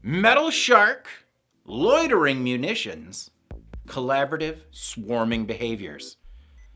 Metal Shark, Loitering Munitions, Collaborative Swarming Behaviors.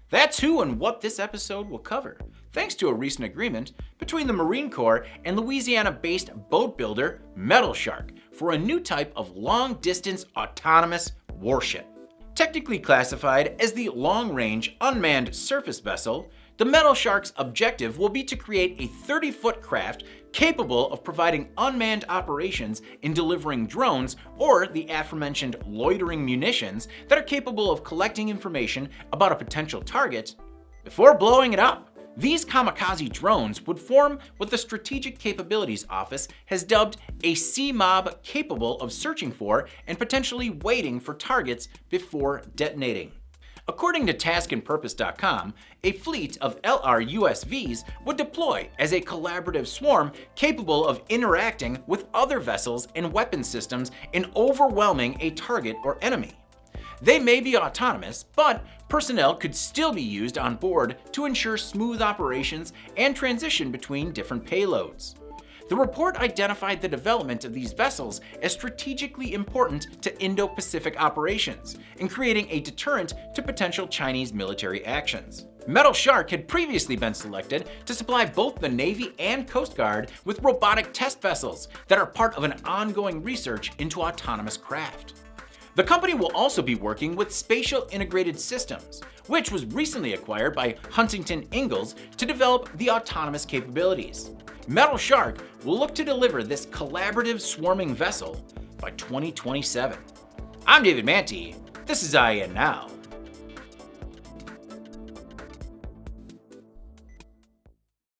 That's who and what this episode will cover, thanks to a recent agreement between the Marine Corps and Louisiana-based boat builder Metal Shark for a new type of long-distance autonomous warship. Technically classified as the long-range unmanned surface vessel, the Metal Shark's objective will be to create a 30-foot craft capable of providing unmanned operations in delivering drones or the aforementioned loitering munitions that are capable of collecting information about a potential target before blowing it up. These Kamikaze drones would form what the Strategic Capabilities Office has dubbed a C-MOB capable of searching for and potentially waiting for targets before detonating. According to taskandpurpose.com, a fleet of LRUSVs would deploy as a collaborative swarm capable of interacting with other vessels and weapon systems in overwhelming a target or enemy. They may be autonomous, but personnel could still be used on board to ensure smooth operations and transition between different payloads. The report identified the development of these vessels as strategically important to Indo-Pacific operations and creating a deterrent to potential Chinese military actions. Metal Shark had previously been selected to supply both the Navy and Coast Guard with robotic test vessels that are part of an ongoing research into autonomous craft. The company will also be working with Spatial Integrated Systems, which was recently acquired by Huntington Ingalls to develop the autonomous capabilities. Metal Shark will look to deliver this collaborative swarming vessel by 2027. I'm David Manti. This is IEN Now.